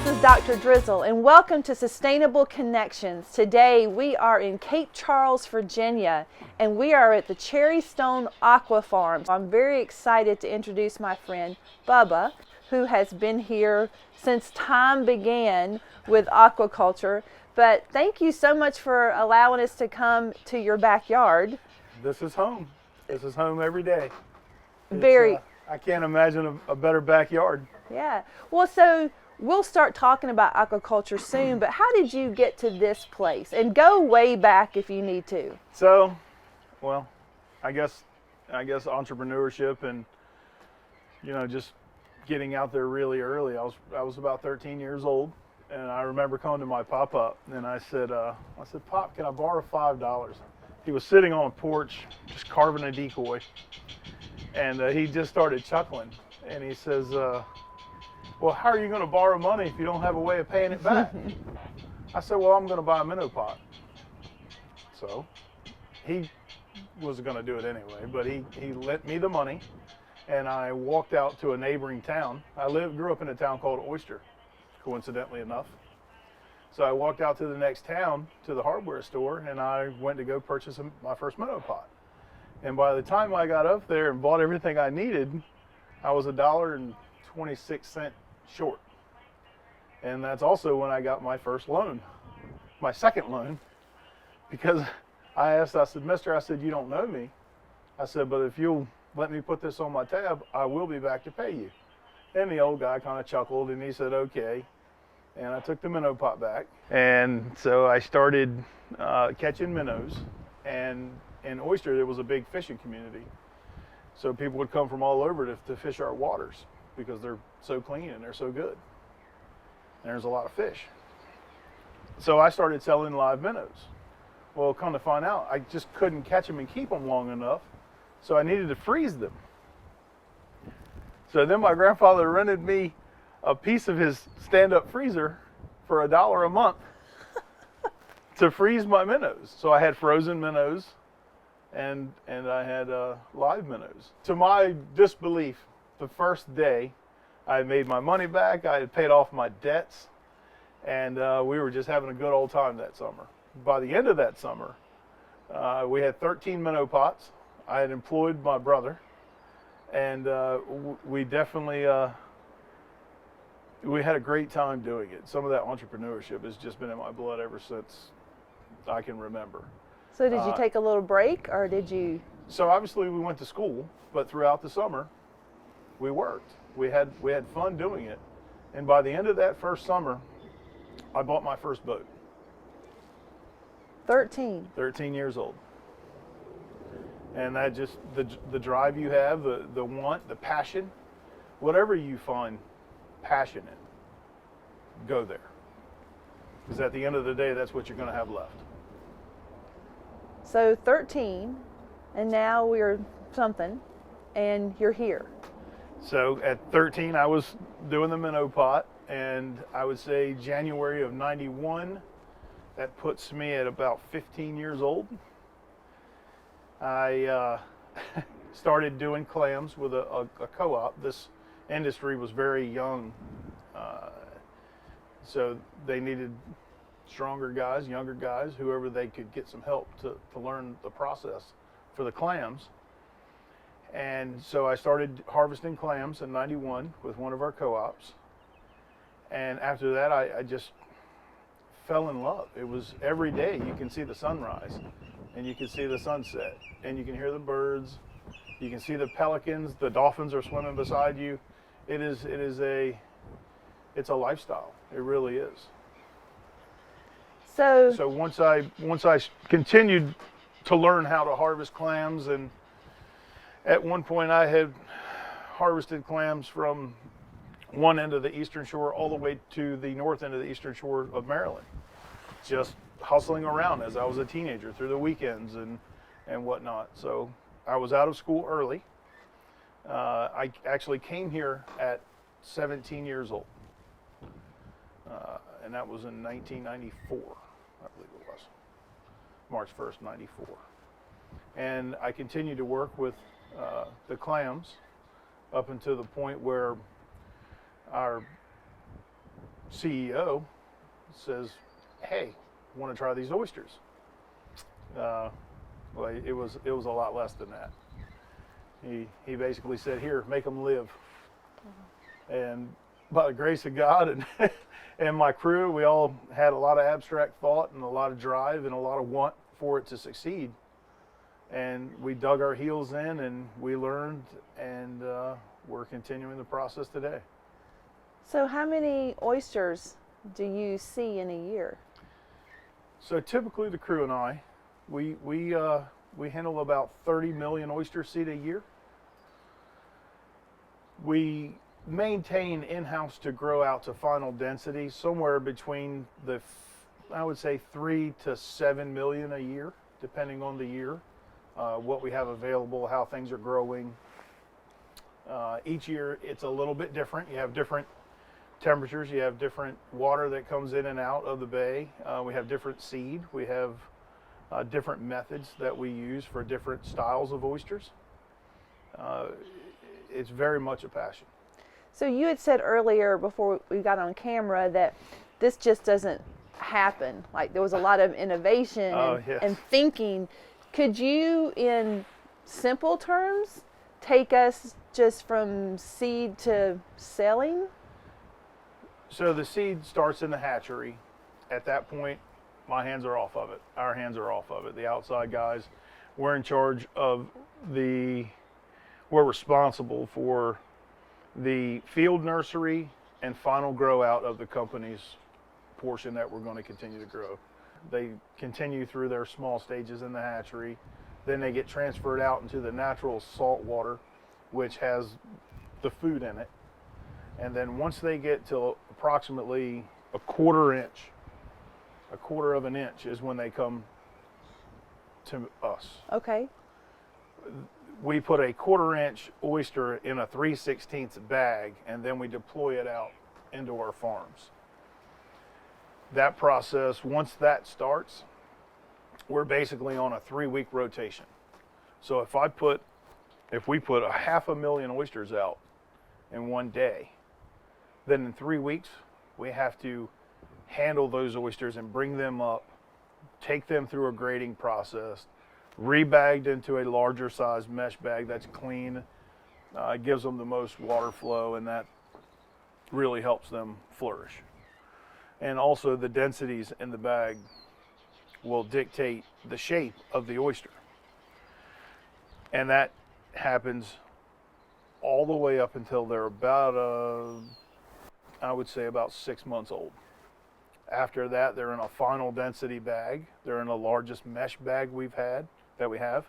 this is Dr. Drizzle, and welcome to Sustainable Connections. Today we are in Cape Charles, Virginia, and we are at the Cherrystone Aqua-Farms. I'm very excited to introduce my friend Bubba, who has been here since time began with aquaculture. But thank you so much for allowing us to come to your backyard. This is home. This is home every day. I can't imagine a better backyard. Yeah. Well, so we'll start talking about aquaculture soon, but how did you get to this place? And go way back if you need to. So, well, I guess entrepreneurship and, just getting out there really early. I was about 13 years old, and I remember coming to my pop-up, and I said, "Pop, can I borrow $5?" He was sitting on a porch just carving a decoy, and he just started chuckling, and he says, "Well, how are you going to borrow money if you don't have a way of paying it back?" I said, "Well, I'm going to buy a minnow pot." So he was going to do it anyway, but he lent me the money, and I walked out to a neighboring town. I grew up in a town called Oyster, coincidentally enough. So I walked out to the next town, to the hardware store, and I went to go purchase my first minnow pot. And by the time I got up there and bought everything I needed, I was $1.26 short. And that's also when I got my first loan, my second loan, because I said, "Mister," I said, "you don't know me." I said, "But if you'll let me put this on my tab, I will be back to pay you." And the old guy kind of chuckled, and he said, "Okay." And I took the minnow pot back. And so I started catching minnows. And in Oyster, there was a big fishing community. So people would come from all over to fish our waters because they're so clean and they're so good. And there's a lot of fish. So I started selling live minnows. Well, come to find out, I just couldn't catch them and keep them long enough. So I needed to freeze them. So then my grandfather rented me a piece of his stand-up freezer for $1 a month to freeze my minnows. So I had frozen minnows and I had live minnows. To my disbelief, the first day I had made my money back, I had paid off my debts, and we were just having a good old time that summer. By the end of that summer, we had 13 minnow pots. I had employed my brother, and we definitely we had a great time doing it. Some of that entrepreneurship has just been in my blood ever since I can remember. So did you take a little break, or did you? So obviously we went to school, but throughout the summer, we worked. We had fun doing it. And by the end of that first summer, I bought my first boat. 13. 13 years old. And that just, the drive you have, the want, the passion, whatever you find passion in, go there. Because at the end of the day, that's what you're going to have left. So 13, and now we're something, and you're here. So at 13, I was doing the minnow pot, and I would say January of '91, that puts me at about 15 years old. I started doing clams with a co-op. This industry was very young, so they needed stronger guys, younger guys, whoever they could get some help to learn the process for the clams. And so I started harvesting clams in '91 with one of our co-ops. And after that, I just fell in love. It was every day you can see the sunrise, and you can see the sunset, and you can hear the birds, you can see the pelicans, the dolphins are swimming beside you. It's a lifestyle. It really is. So once I continued to learn how to harvest clams, and at one point I had harvested clams from one end of the eastern shore all the way to the north end of the eastern shore of Maryland, just hustling around as I was a teenager through the weekends and whatnot. So I was out of school early. I actually came here at 17 years old, and that was in 1994, I believe it was, March 1st, '94. And I continued to work with the clams up until the point where our CEO says, "Hey, want to try these oysters?" Well, it was a lot less than that. He basically said, "Here, make them live." And by the grace of God and and my crew, we all had a lot of abstract thought and a lot of drive and a lot of want for it to succeed. And we dug our heels in and we learned, and we're continuing the process today. So how many oysters do you see in a year? So typically the crew and I, we handle about 30 million oyster seed a year. We maintain in-house to grow out to final density somewhere between I would say 3 to 7 million a year, depending on the year, what we have available, how things are growing. Each year it's a little bit different. You have different temperatures, you have different water that comes in and out of the bay. We have different seed. We have different methods that we use for different styles of oysters. It's very much a passion. So you had said earlier before we got on camera that this just doesn't happen. Like there was a lot of innovation Yes. and thinking. Could you, in simple terms, take us just from seed to selling? So the seed starts in the hatchery. At that point, my hands are off of it. Our hands are off of it. The outside guys, we're in charge of we're responsible for the field nursery and final grow out of the company's portion that we're going to continue to grow. They continue through their small stages in the hatchery. Then they get transferred out into the natural salt water, which has the food in it. And then once they get to approximately a quarter of an inch is when they come to us. Okay. We put a quarter-inch oyster in a 3/16 bag, and then we deploy it out into our farms. That process, once that starts, we're basically on a 3-week rotation. So if we put 500,000 oysters out in one day, then in 3 weeks, we have to handle those oysters and bring them up, take them through a grading process, rebagged into a larger size mesh bag that's clean. It gives them the most water flow, and that really helps them flourish. And also the densities in the bag will dictate the shape of the oyster. And that happens all the way up until they're about, I would say about 6 months old. After that, they're in a final density bag. They're in the largest mesh bag that we have.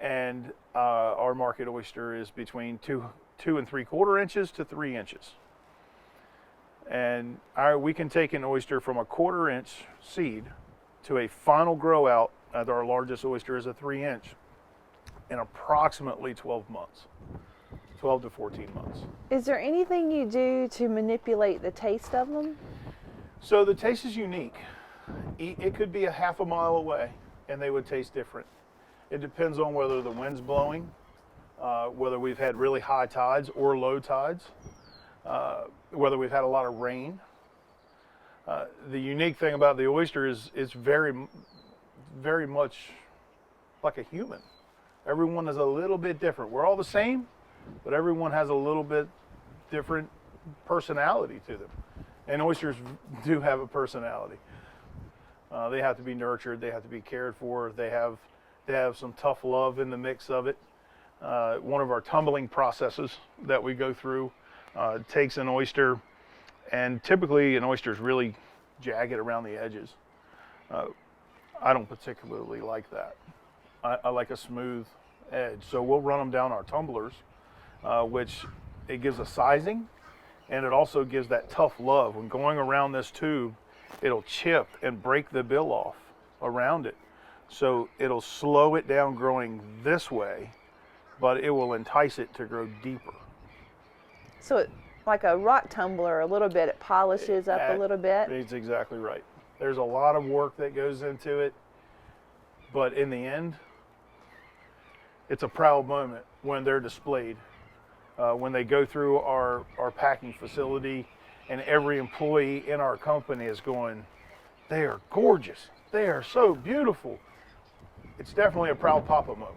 And our market oyster is between 2 3/4 inches to 3 inches. And we can take an oyster from a 1/4 inch seed to a final grow out, as our largest oyster is a 3 inch, in approximately 12 months, 12 to 14 months. Is there anything you do to manipulate the taste of them? So the taste is unique. It could be a half a mile away and they would taste different. It depends on whether the wind's blowing, whether we've had really high tides or low tides, whether we've had a lot of rain. The unique thing about the oyster is it's very, very much like a human. Everyone is a little bit different. We're all the same, but everyone has a little bit different personality to them. And oysters do have a personality. They have to be nurtured. They have to be cared for. They have some tough love in the mix of it. One of our tumbling processes that we go through takes an oyster, and typically an oyster is really jagged around the edges. I don't particularly like that. I like a smooth edge. So we'll run them down our tumblers, which it gives a sizing, and it also gives that tough love. When going around this tube, it'll chip and break the bill off around it. So it'll slow it down growing this way, but it will entice it to grow deeper. So it, like a rock tumbler, a little bit, it polishes up a little bit? It's exactly right. There's a lot of work that goes into it, but in the end, it's a proud moment when they're displayed. When they go through our packing facility and every employee in our company is going, they are gorgeous. They are so beautiful. It's definitely a proud papa moment.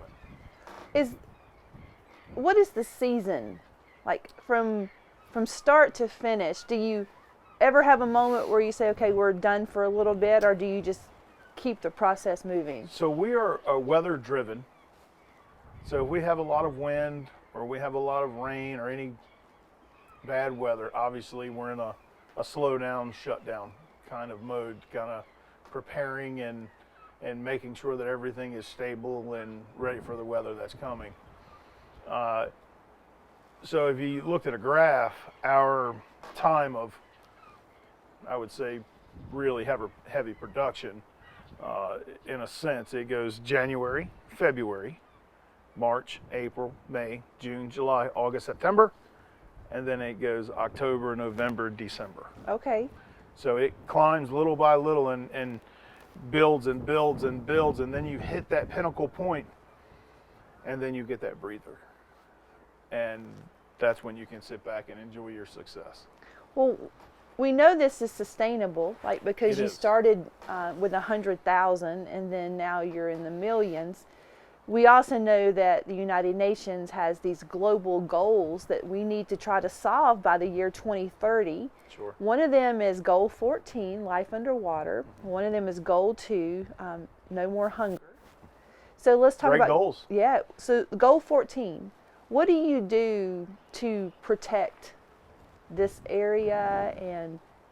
What is the season like from start to finish? Do you ever have a moment where you say, okay, we're done for a little bit, or do you just keep the process moving? So we are weather driven. So if we have a lot of wind or we have a lot of rain or any bad weather, obviously we're in a slow down, shut down kind of mode, kind of preparing and making sure that everything is stable and ready for the weather that's coming. So if you looked at a graph, our time of, I would say, really heavy production, in a sense, it goes January, February, March, April, May, June, July, August, September, and then it goes October, November, December. Okay. So it climbs little by little and builds and builds and builds, and then you hit that pinnacle point, and then you get that breather. And that's when you can sit back and enjoy your success. Well, we know this is sustainable, like because It you is. started with 100,000 and then now you're in the millions. We also know that the United Nations has these global goals that we need to try to solve by the year 2030. Sure. One of them is goal 14, life underwater. One of them is goal 2, no more hunger. So let's talk Great about goals. Yeah. So goal 14. What do you do to protect this area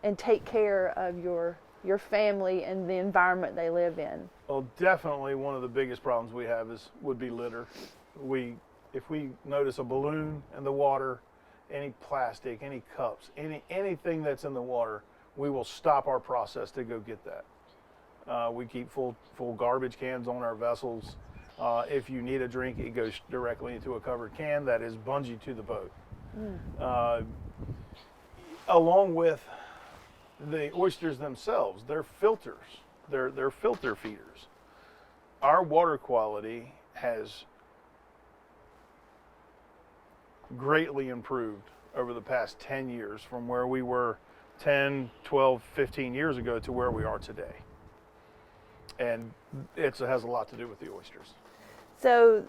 and take care of your family and the environment they live in? Well, definitely one of the biggest problems we have would be litter. If we notice a balloon in the water, any plastic, any cups, anything that's in the water, we will stop our process to go get that. We keep full garbage cans on our vessels. If you need a drink, it goes directly into a covered can that is bungee to the boat. Along with the oysters themselves, they're filters. They're filter feeders. Our water quality has greatly improved over the past 10 years from where we were 10, 12, 15 years ago to where we are today. And it has a lot to do with the oysters. So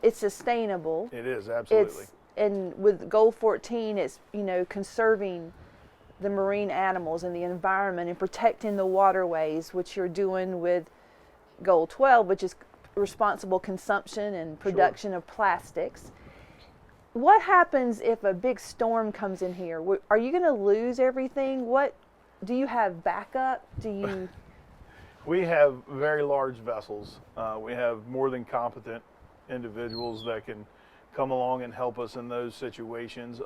it's sustainable. It is, absolutely. And with goal 14, it's, conserving the marine animals and the environment and protecting the waterways, which you're doing with goal 12, which is responsible consumption and production of plastics. What happens if a big storm comes in here? Are you going to lose everything? Do you have backup? We have very large vessels. We have more than competent individuals that can come along and help us in those situations.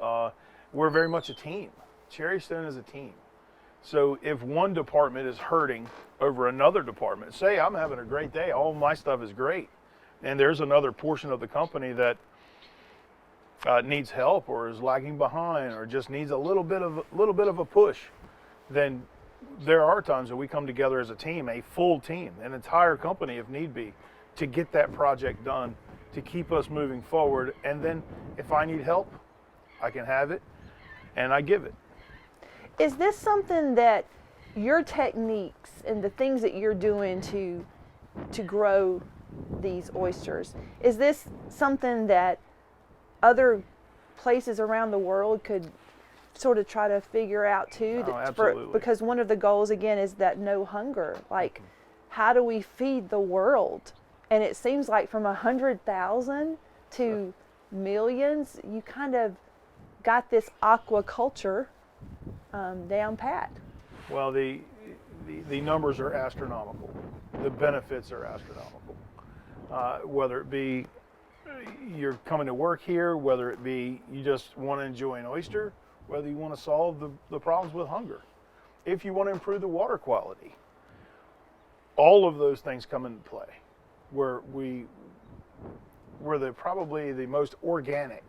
We're very much a team. Cherrystone is a team. So if one department is hurting over another department, say I'm having a great day, all my stuff is great, and there's another portion of the company that needs help or is lagging behind or just needs a little bit of a push, then there are times that we come together as a team, a full team, an entire company if need be, to get that project done, to keep us moving forward. And then if I need help, I can have it, and I give it. Is this something that your techniques and the things that you're doing to grow these oysters, is this something that other places around the world could sort of try to figure out too? Oh, absolutely. Because one of the goals again is that no hunger. Like, how do we feed the world? And it seems like from 100,000 to millions, you kind of got this aquaculture down pat. Well, the numbers are astronomical. The benefits are astronomical. Whether it be you're coming to work here, whether it be you just want to enjoy an oyster, whether you want to solve the problems with hunger, if you want to improve the water quality, all of those things come into play. We're probably the most organic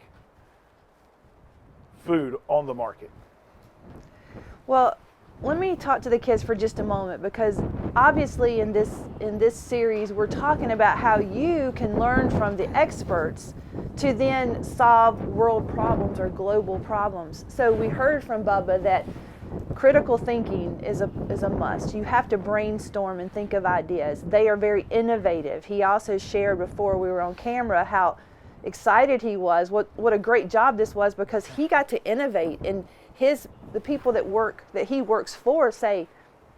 food on the market. Well, let me talk to the kids for just a moment, because obviously in this series we're talking about how you can learn from the experts to then solve world problems or global problems. So we heard from Bubba that critical thinking is a must. You have to brainstorm and think of ideas. They are very innovative. He also shared before we were on camera how excited he was, what a great job this was, because he got to innovate, and the people that he works for say,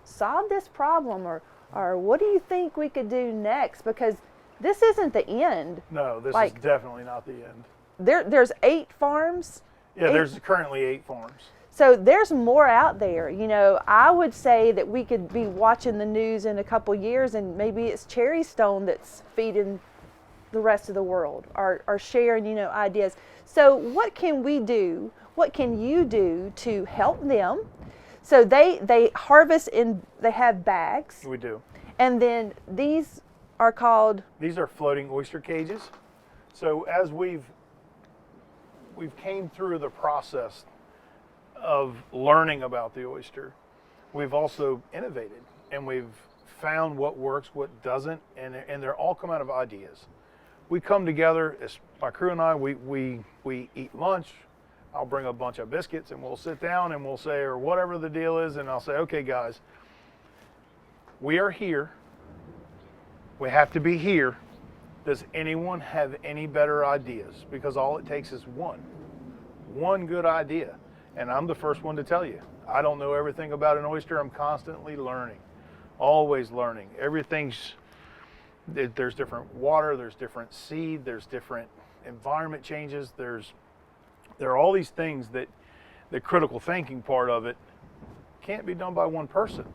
solve this problem, or what do you think we could do next? Because this isn't the end. No, this is definitely not the end. There's 8 farms. Yeah, there's currently 8 farms. So there's more out there. You know, I would say that we could be watching the news in a couple years and maybe it's Cherrystone that's feeding the rest of the world, or sharing, you know, ideas. So what can we do? What can you do to help them? So they harvest they have bags. We do. And then these are called? These are floating oyster cages. So as we've came through the process of learning about the oyster, we've also innovated, and we've found what works, what doesn't, and they're all come out of ideas. We come together, my crew and I, we eat lunch. I'll bring a bunch of biscuits and we'll sit down and we'll say, or whatever the deal is, and I'll say, okay guys, we are here. We have to be here. Does anyone have any better ideas? Because all it takes is one good idea. And I'm the first one to tell you, I don't know everything about an oyster. I'm constantly learning, always learning. There's different water, there's different seed, there's different environment changes. There are all these things that the critical thinking part of it can't be done by one person.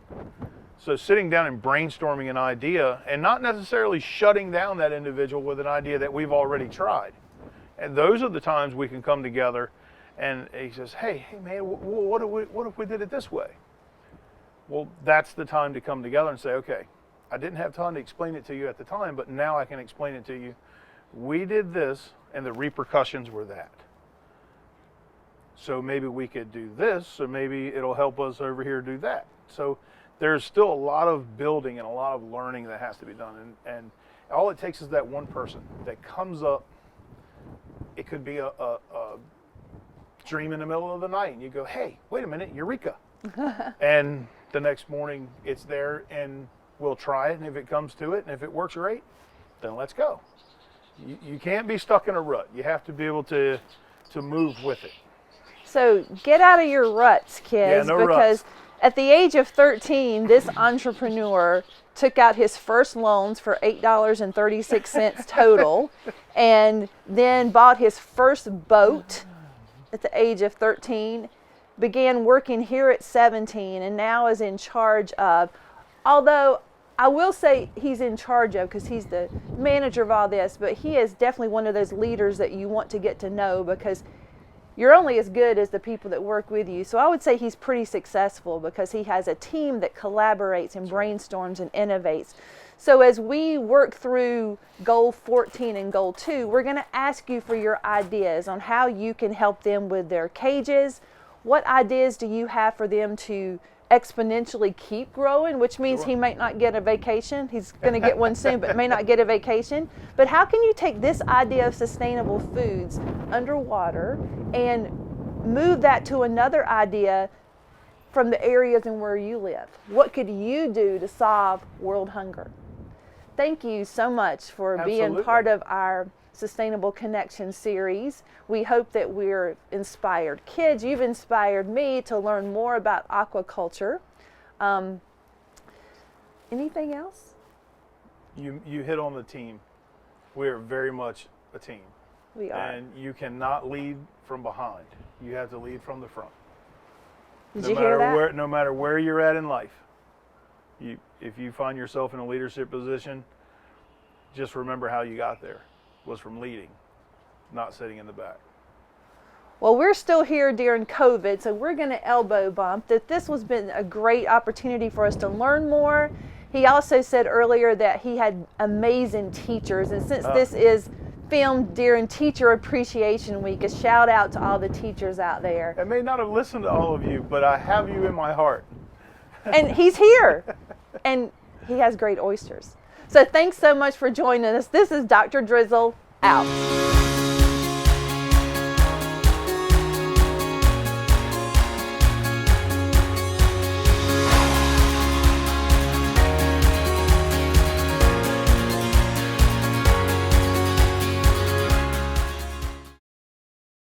So sitting down and brainstorming an idea, and not necessarily shutting down that individual with an idea that we've already tried. And those are the times we can come together. And he says, hey man, what if we did it this way? Well, that's the time to come together and say, okay, I didn't have time to explain it to you at the time, but now I can explain it to you. We did this, and the repercussions were that. So maybe we could do this, so maybe it'll help us over here do that. So there's still a lot of building and a lot of learning that has to be done. And all it takes is that one person that comes up. It could be a dream in the middle of the night, and you go, hey, wait a minute, eureka. And the next morning it's there, and we'll try it, and if it comes to it, and if it works great, then let's go. You can't be stuck in a rut. You have to be able to move with it. So get out of your ruts, kids, yeah, no because ruts. At the age of 13, this entrepreneur took out his first loans for $8.36 total, and then bought his first boat at the age of 13, began working here at 17, and now is in charge of, although I will say he's in charge of, because he's the manager of all this, but he is definitely one of those leaders that you want to get to know, because you're only as good as the people that work with you. So I would say he's pretty successful because he has a team that collaborates and brainstorms and innovates. So as we work through goal 14 and goal 2, we're going to ask you for your ideas on how you can help them with their cages. What ideas do you have for them to exponentially keep growing, which means he might not get a vacation. He's going to get one soon, but may not get a vacation. But how can you take this idea of sustainable foods underwater and move that to another idea from the areas and where you live? What could you do to solve world hunger? Thank you so much for being part of our Sustainable Connection series. We hope that we're inspired. Kids, you've inspired me to learn more about aquaculture. Anything else? You hit on the team. We are very much a team. We are. And you cannot lead from behind. You have to lead from the front. Did you hear that? No matter where you're at in life, if you find yourself in a leadership position, just remember how you got there. Was from leading, not sitting in the back. Well, we're still here during COVID, so we're going to elbow bump that this has been a great opportunity for us to learn more. He also said earlier that he had amazing teachers, and since this is filmed during Teacher Appreciation Week, a shout out to all the teachers out there. I may not have listened to all of you, but I have you in my heart. And he's here, and he has great oysters. So thanks so much for joining us. This is Dr. Drizzle, out.